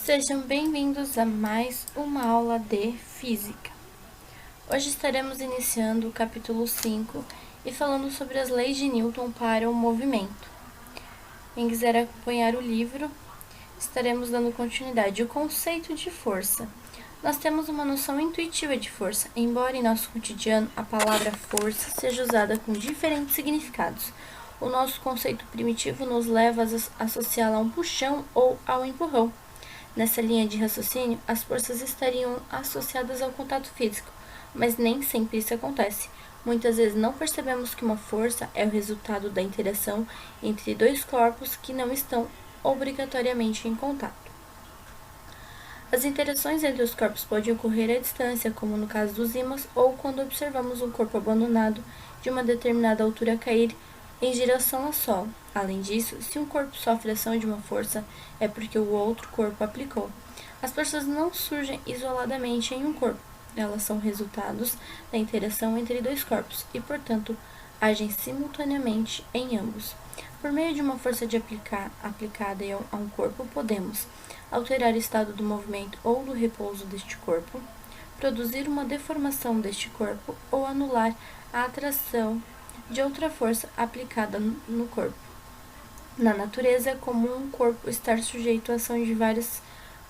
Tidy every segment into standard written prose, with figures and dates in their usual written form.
Sejam bem-vindos a mais uma aula de Física. Hoje estaremos iniciando o capítulo 5 e falando sobre as leis de Newton para o movimento. Quem quiser acompanhar o livro, estaremos dando continuidade. O conceito de força. Nós temos uma noção intuitiva de força, embora em nosso cotidiano a palavra força seja usada com diferentes significados. O nosso conceito primitivo nos leva a associá-la a um puxão ou ao empurrão. Nessa linha de raciocínio, as forças estariam associadas ao contato físico, mas nem sempre isso acontece. Muitas vezes não percebemos que uma força é o resultado da interação entre dois corpos que não estão obrigatoriamente em contato. As interações entre os corpos podem ocorrer à distância, como no caso dos ímãs, ou quando observamos um corpo abandonado de uma determinada altura cair em direção ao solo. Além disso, se um corpo sofre ação de uma força, é porque o outro corpo aplicou. As forças não surgem isoladamente em um corpo, elas são resultados da interação entre dois corpos e, portanto, agem simultaneamente em ambos. Por meio de uma força aplicada a um corpo, podemos alterar o estado do movimento ou do repouso deste corpo, produzir uma deformação deste corpo ou anular a atração de outra força aplicada no corpo. Na natureza, é comum um corpo estar sujeito à ação de várias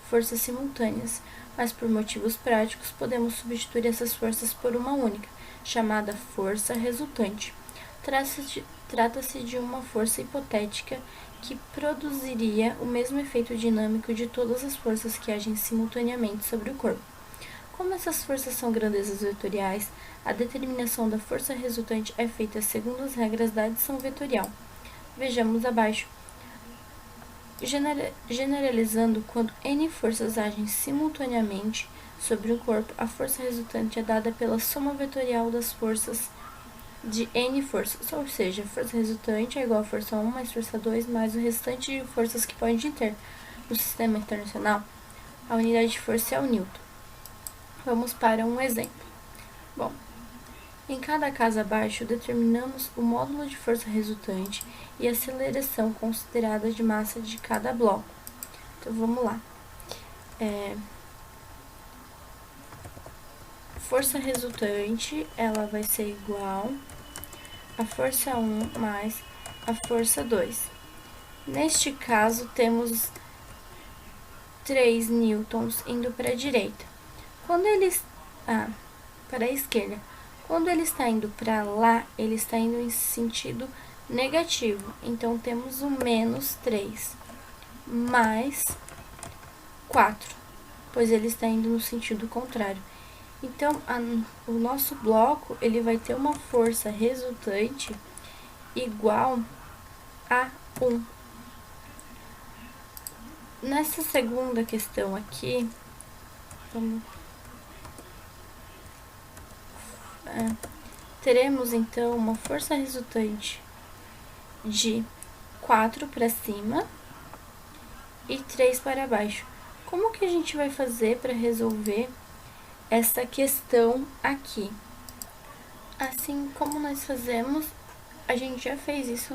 forças simultâneas, mas por motivos práticos podemos substituir essas forças por uma única, chamada força resultante. Trata-se de uma força hipotética que produziria o mesmo efeito dinâmico de todas as forças que agem simultaneamente sobre o corpo. Como essas forças são grandezas vetoriais, a determinação da força resultante é feita segundo as regras da adição vetorial. Vejamos abaixo. Generalizando, quando N forças agem simultaneamente sobre um corpo, a força resultante é dada pela soma vetorial das forças de N forças, ou seja, a força resultante é igual a força 1 mais força 2 mais o restante de forças que podem ter. No sistema internacional, a unidade de força é o Newton. Vamos para um exemplo. Bom, em cada caso abaixo, determinamos o módulo de força resultante e a aceleração considerada de massa de cada bloco. Então, vamos lá. Força resultante, ela vai ser igual a força 1 mais a força 2. Neste caso, temos 3 newtons indo para a direita. Para a esquerda. Quando ele está indo para lá, ele está indo em sentido negativo. Então, temos o menos 3 mais 4, pois ele está indo no sentido contrário. Então, o nosso bloco ele vai ter uma força resultante igual a 1. Nessa segunda questão aqui, teremos então uma força resultante de 4 para cima e 3 para baixo. Como que a gente vai fazer para resolver essa questão aqui? Assim como nós fazemos, a gente já fez isso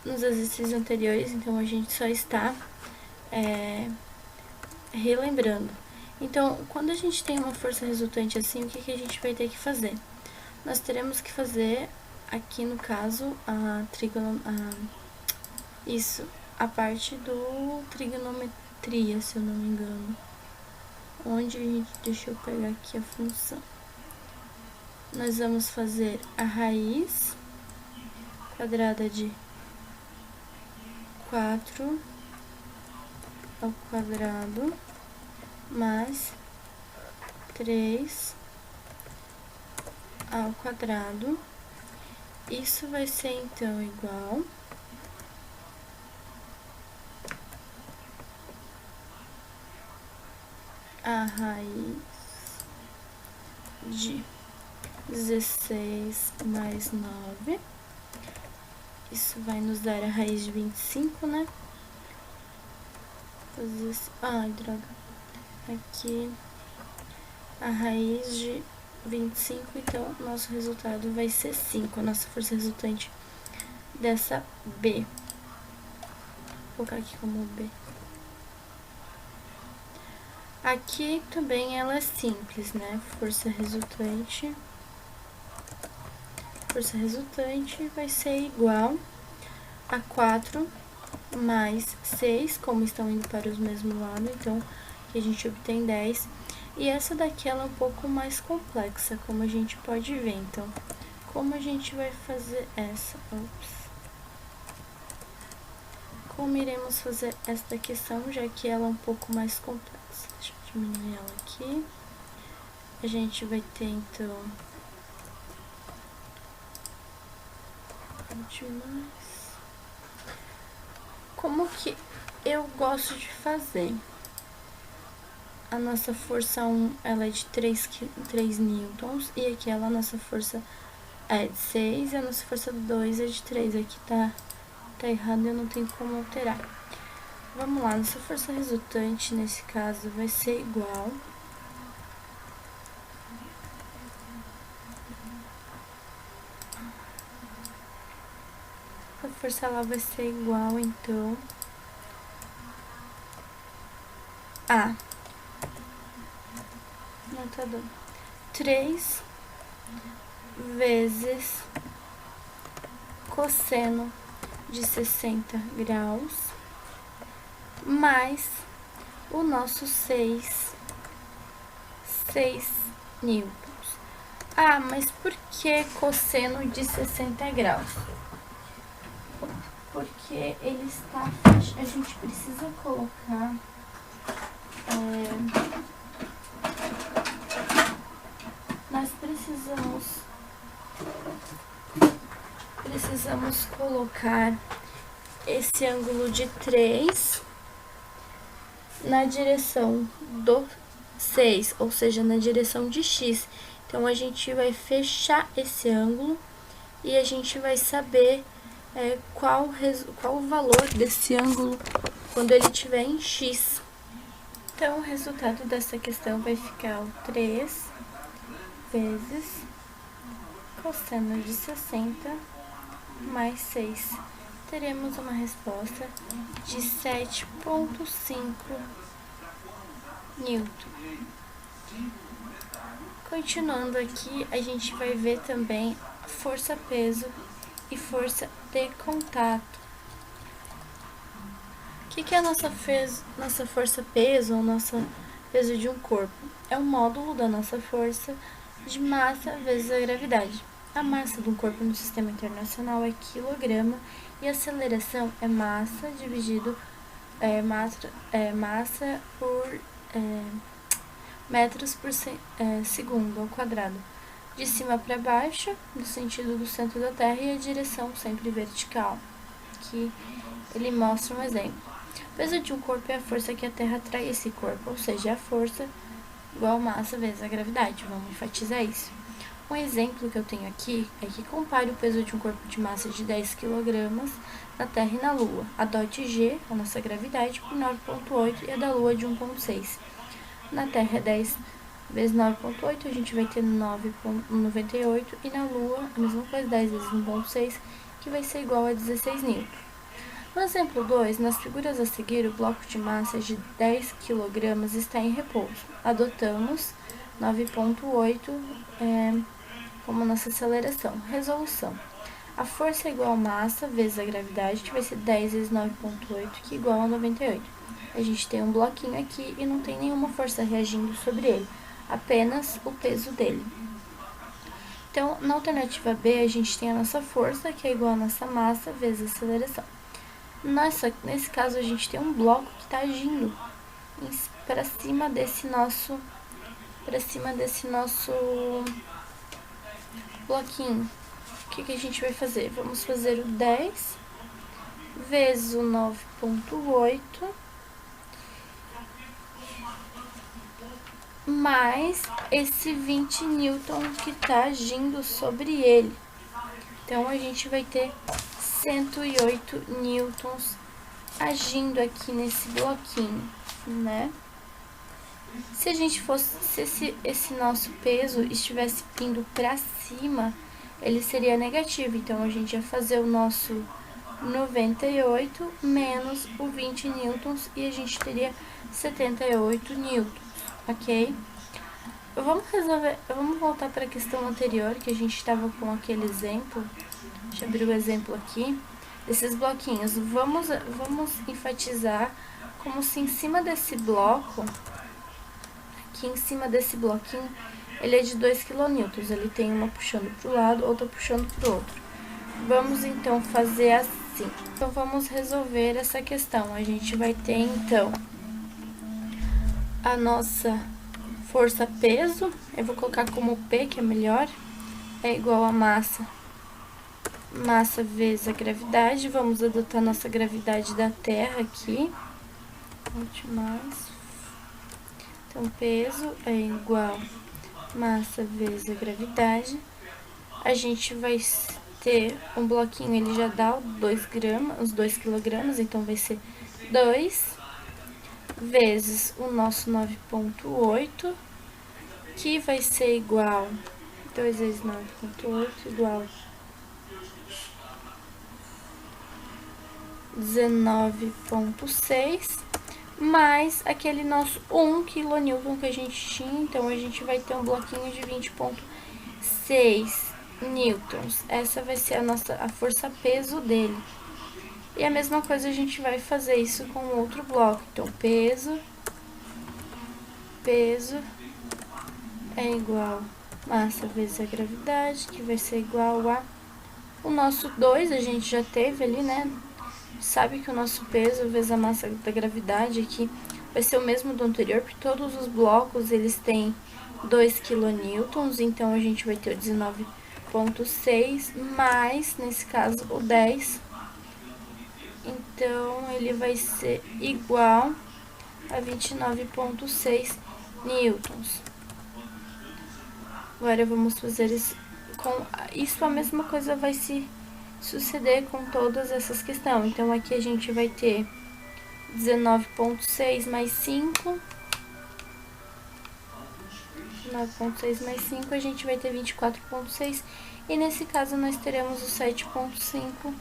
nos exercícios anteriores, então a gente só está relembrando. Então, quando a gente tem uma força resultante assim, o que a gente vai ter que fazer? Nós teremos que fazer, aqui no caso, a parte do trigonometria, se eu não me engano. Deixa eu pegar aqui a função. Nós vamos fazer a raiz quadrada de 4 ao quadrado mais 3 ao quadrado. Isso vai ser, então, igual a raiz de 16 mais 9. Isso vai nos dar a raiz de 25, né? Ai, droga. Aqui, a raiz de 25, então, nosso resultado vai ser 5, a nossa força resultante dessa B. Vou colocar aqui como B. Aqui também ela é simples, né? Força resultante vai ser igual a 4 mais 6, como estão indo para os mesmos lados, então aqui a gente obtém 10. E essa daqui ela é um pouco mais complexa, como a gente pode ver. Então, como a gente vai fazer essa? Como iremos fazer esta questão, já que ela é um pouco mais complexa? Deixa eu diminuir ela aqui. A gente vai ter, então, como que eu gosto de fazer? A nossa força 1, ela é de 3 newtons, e aqui ela, a nossa força é de 6, e a nossa força 2 é de 3. Aqui tá errado e eu não tenho como alterar. Vamos lá, nossa força resultante, nesse caso, vai ser igual a força ela vai ser igual, então, a... Não tá dando. 3 vezes cosseno de 60 graus mais o nosso 6 newtons. Ah, mas por que cosseno de 60 graus? Porque ele está fechado. A gente precisa colocar nós precisamos colocar esse ângulo de 3 na direção do 6, ou seja, na direção de x. Então, a gente vai fechar esse ângulo e a gente vai saber qual o valor desse ângulo quando ele estiver em x. Então, o resultado dessa questão vai ficar o 3 vezes cosseno de 60 mais 6. Teremos uma resposta de 7,5 newton. Continuando aqui, a gente vai ver também força-peso e força de contato. O que é a nossa força-peso ou nosso peso de um corpo? É um módulo da nossa força de massa vezes a gravidade. A massa de um corpo no sistema internacional é quilograma e a aceleração é massa dividido massa por metros por segundo ao quadrado. De cima para baixo, no sentido do centro da Terra, e a direção sempre vertical. Aqui ele mostra um exemplo. O peso de um corpo é a força que a Terra atrai esse corpo, ou seja, a força igual a massa vezes a gravidade. Vamos enfatizar isso. Um exemplo que eu tenho aqui é que compare o peso de um corpo de massa de 10 kg na Terra e na Lua. Adote G, a nossa gravidade, por 9,8 e a da Lua de 1,6. Na Terra é 10 vezes 9,8, a gente vai ter 9,98, e na Lua a mesma coisa, 10 vezes 1,6, que vai ser igual a 16 N. No exemplo 2, nas figuras a seguir, o bloco de massa de 10 kg está em repouso. Adotamos 9,8 como nossa aceleração. Resolução. A força é igual a massa vezes a gravidade, que vai ser 10 vezes 9,8, que é igual a 98. A gente tem um bloquinho aqui e não tem nenhuma força reagindo sobre ele, apenas o peso dele. Então, na alternativa B, a gente tem a nossa força, que é igual a nossa massa vezes a aceleração. Nesse caso, a gente tem um bloco que está agindo para cima desse nosso bloquinho. O que a gente vai fazer? Vamos fazer o 10 vezes o 9,8 mais esse 20 newton que está agindo sobre ele. Então, a gente vai ter 108 newtons agindo aqui nesse bloquinho, né? Se esse nosso peso estivesse indo para cima, ele seria negativo. Então, a gente ia fazer o nosso 98 menos o 20 newtons e a gente teria 78 newtons. ok? Vamos voltar para a questão anterior, que a gente estava com aquele exemplo. Deixa eu abrir o exemplo aqui. Desses bloquinhos, vamos enfatizar como se em cima desse bloco, aqui em cima desse bloquinho, ele é de 2 kN, ele tem uma puxando para o lado, outra puxando para o outro. Vamos então fazer assim. Então vamos resolver essa questão. A gente vai ter então a nossa força peso, eu vou colocar como P, que é melhor, é igual a massa vezes a gravidade. Vamos adotar nossa gravidade da Terra aqui. Então, peso é igual massa vezes a gravidade. A gente vai ter um bloquinho, ele já dá os 2 kg, então vai ser 2 vezes o nosso 9,8, que vai ser igual 2 vezes 9,8 igual 19,6, mais aquele nosso 1 kN que a gente tinha, então a gente vai ter um bloquinho de 20,6 newtons. Essa vai ser a força peso dele. E a mesma coisa a gente vai fazer isso com outro bloco. Então, peso é igual massa vezes a gravidade, que vai ser igual a... O nosso 2 a gente já teve ali, né? Sabe que o nosso peso vezes a massa da gravidade aqui vai ser o mesmo do anterior, porque todos os blocos eles têm 2 kN, então a gente vai ter o 19,6 mais, nesse caso, o 10. Então, ele vai ser igual a 29,6 newtons. Agora, vamos fazer isso com... Isso, a mesma coisa vai se suceder com todas essas questões. Então, aqui a gente vai ter 19,6 mais 5. 19,6 mais 5, a gente vai ter 24,6. E nesse caso, nós teremos o 7,5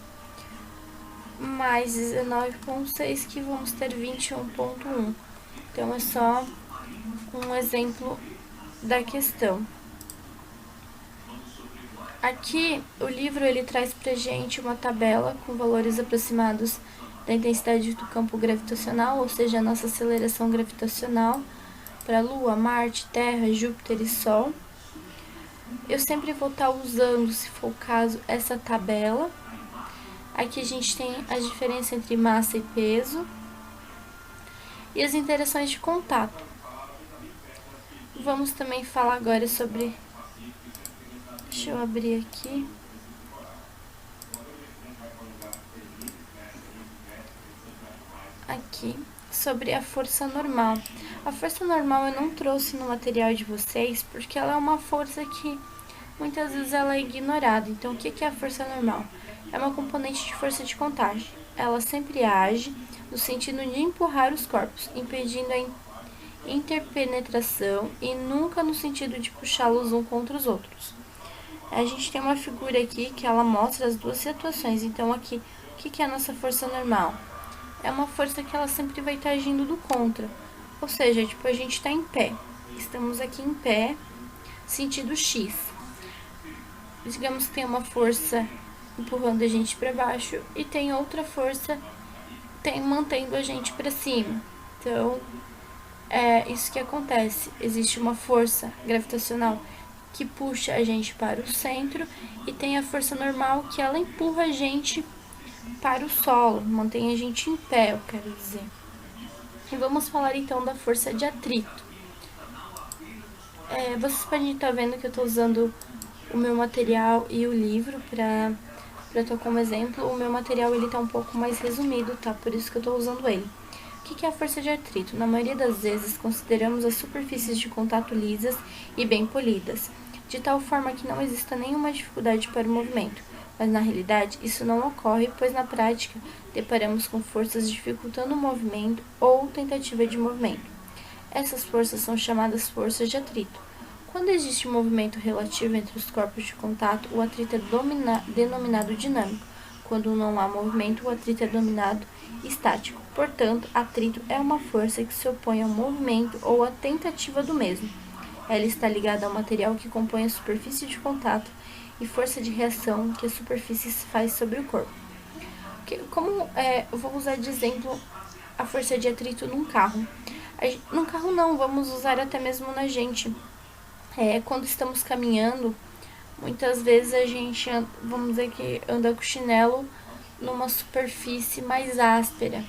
mais 19,6, que vamos ter 21,1. Então, é só um exemplo da questão. Aqui, o livro ele traz pra gente uma tabela com valores aproximados da intensidade do campo gravitacional, ou seja, a nossa aceleração gravitacional para Lua, Marte, Terra, Júpiter e Sol. Eu sempre vou estar usando, se for o caso, essa tabela. Aqui a gente tem a diferença entre massa e peso e as interações de contato. Vamos também falar agora sobre... Deixa eu abrir aqui. Aqui, sobre a força normal. A força normal eu não trouxe no material de vocês, porque ela é uma força que muitas vezes ela é ignorada. Então, o que é a força normal? É uma componente de força de contágio. Ela sempre age no sentido de empurrar os corpos, impedindo a interpenetração e nunca no sentido de puxá-los um contra os outros. A gente tem uma figura aqui que ela mostra as duas situações. Então, aqui, o que é a nossa força normal? É uma força que ela sempre vai estar agindo do contra. Ou seja, tipo, a gente está em pé. Estamos aqui em pé, sentido X. Digamos que tem uma força empurrando a gente para baixo e tem outra força mantendo a gente para cima. Então, é isso que acontece. Existe uma força gravitacional que puxa a gente para o centro e tem a força normal que ela empurra a gente para o solo, mantém a gente em pé, eu quero dizer. E vamos falar então da força de atrito. Vocês podem estar vendo que eu estou usando o meu material e o livro para estar como exemplo. O meu material ele está um pouco mais resumido, tá? Por isso que eu estou usando ele. O que é a força de atrito? Na maioria das vezes, consideramos as superfícies de contato lisas e bem polidas, de tal forma que não exista nenhuma dificuldade para o movimento. Mas na realidade, isso não ocorre, pois na prática, deparamos com forças dificultando o movimento ou tentativa de movimento. Essas forças são chamadas forças de atrito. Quando existe um movimento relativo entre os corpos de contato, o atrito é denominado dinâmico. Quando não há movimento, o atrito é denominado estático. Portanto, atrito é uma força que se opõe ao movimento ou à tentativa do mesmo. Ela está ligada ao material que compõe a superfície de contato e força de reação que a superfície faz sobre o corpo. Eu vou usar de exemplo a força de atrito num carro. Num carro não, vamos usar até mesmo na gente. Quando estamos caminhando, muitas vezes a gente, vamos dizer que anda com chinelo numa superfície mais áspera.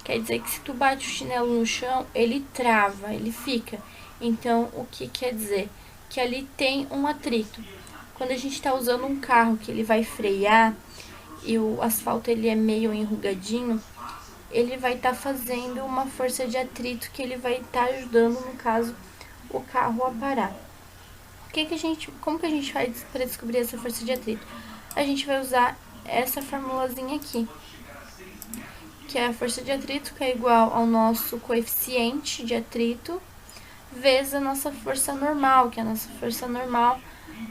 Quer dizer que se tu bate o chinelo no chão, ele trava, ele fica. Então, o que quer dizer? Que ali tem um atrito. Quando a gente está usando um carro que ele vai frear e o asfalto ele é meio enrugadinho, ele vai estar fazendo uma força de atrito que ele vai estar ajudando, no caso, o carro a parar. Como que a gente faz para descobrir essa força de atrito? A gente vai usar essa formulazinha aqui, que é a força de atrito, que é igual ao nosso coeficiente de atrito, vezes a nossa força normal, que a nossa força normal,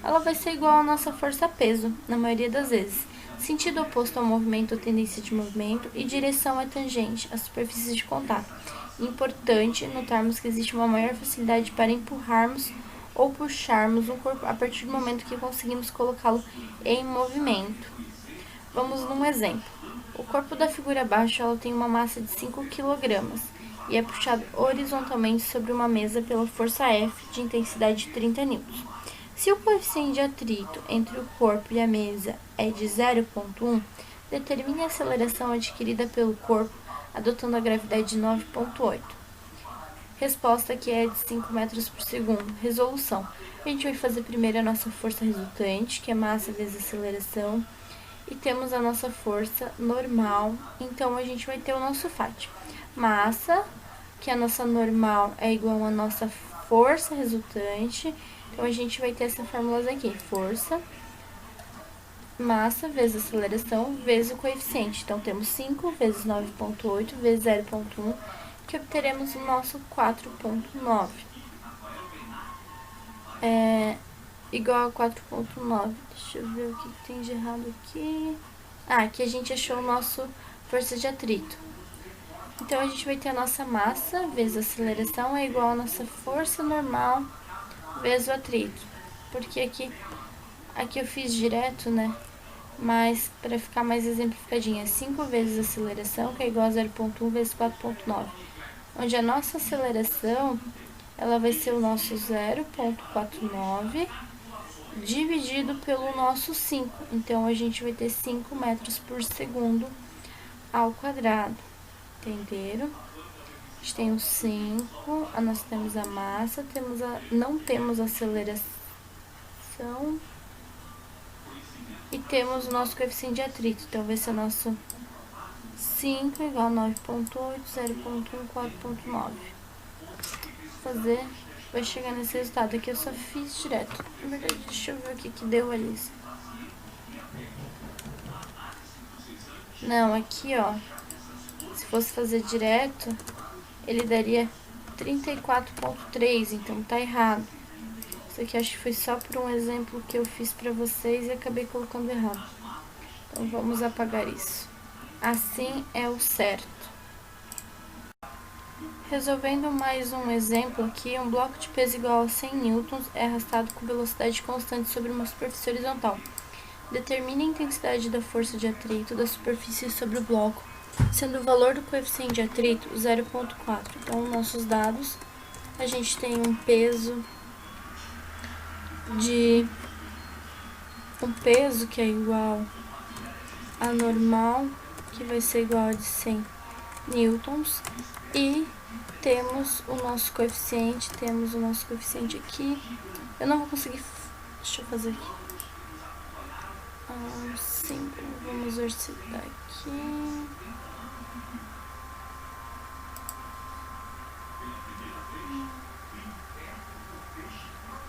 ela vai ser igual à nossa força-peso, na maioria das vezes. Sentido oposto ao movimento ou tendência de movimento e direção é tangente, a superfície de contato. Importante notarmos que existe uma maior facilidade para empurrarmos ou puxarmos um corpo a partir do momento que conseguimos colocá-lo em movimento. Vamos num exemplo. O corpo da figura abaixo ela tem uma massa de 5 kg e é puxado horizontalmente sobre uma mesa pela força F de intensidade de 30 N. Se o coeficiente de atrito entre o corpo e a mesa é de 0,1, determine a aceleração adquirida pelo corpo adotando a gravidade de 9,8. Resposta que é de 5 metros por segundo. Resolução. A gente vai fazer primeiro a nossa força resultante, que é massa vezes aceleração. E temos a nossa força normal, então a gente vai ter o nosso FAT. Massa, que a nossa normal é igual à nossa força resultante, então a gente vai ter essas fórmulas aqui, força, massa vezes aceleração, vezes o coeficiente. Então, temos 5 vezes 9,8 vezes 0,1, que obteremos o nosso 4,9. Igual a 4,9. Deixa eu ver o que tem de errado aqui. Aqui a gente achou o nosso força de atrito. Então, a gente vai ter a nossa massa vezes a aceleração é igual a nossa força normal vezes o atrito. Porque aqui eu fiz direto, né? Mas, para ficar mais exemplificadinho, é 5 vezes a aceleração, que é igual a 0,1 vezes 4,9. Onde a nossa aceleração, ela vai ser o nosso 0,49 dividido pelo nosso 5. Então, a gente vai ter 5 metros por segundo ao quadrado. Entenderam? A gente tem o 5, nós temos a massa, não temos a aceleração e temos o nosso coeficiente de atrito. Então, vai ser o nosso 5 igual a 9,8, 0,1, 4,9. Fazer, vai chegar nesse resultado. Aqui eu só fiz direto. Na verdade, deixa eu ver o que deu ali. Não, aqui, ó. Se fosse fazer direto, ele daria 34,3, então tá errado. Isso aqui acho que foi só por um exemplo que eu fiz pra vocês e acabei colocando errado. Então, vamos apagar isso. Assim é o certo. Resolvendo mais um exemplo aqui, um bloco de peso igual a 100 newtons é arrastado com velocidade constante sobre uma superfície horizontal. Determine a intensidade da força de atrito da superfície sobre o bloco, sendo o valor do coeficiente de atrito 0,4. Então, nossos dados, a gente tem um peso que é igual a normal, que vai ser igual a de 100 newtons, e temos o nosso coeficiente aqui. Eu não vou conseguir, deixa eu fazer aqui. Sim, vamos ver se dá aqui.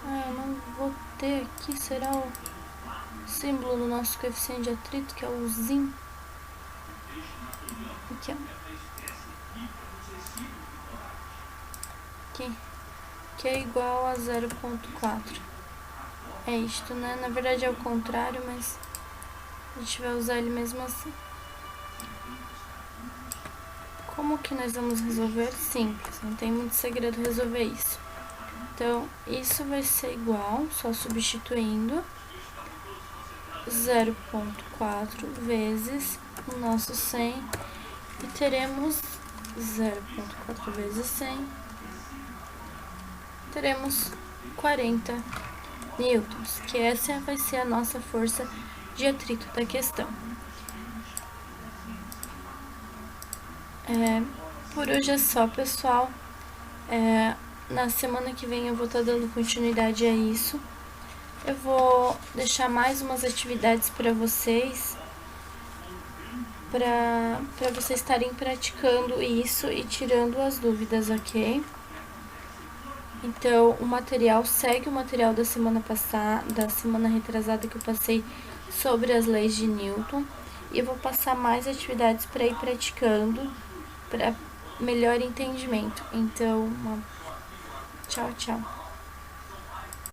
Eu não vou ter aqui, será o símbolo do nosso coeficiente de atrito, que é o ZIN. Aqui, ó. Aqui, que é igual a 0,4. É isto, né? Na verdade é o contrário, mas A gente vai usar ele mesmo assim. Como que nós vamos resolver? Simples, não tem muito segredo resolver isso. Então, isso vai ser igual, só substituindo, 0,4 vezes o nosso 100 e teremos 0,4 vezes 100, teremos 40 newtons, que essa vai ser a nossa força de atrito da questão. Por hoje é só, pessoal. Na semana que vem eu vou estar dando continuidade a isso. Eu vou deixar mais umas atividades para vocês vocês estarem praticando isso e tirando as dúvidas, ok? Então, o material segue o material da semana passada, da semana retrasada que eu passei sobre as leis de Newton. E eu vou passar mais atividades para ir praticando, para melhor entendimento. Então, tchau, tchau.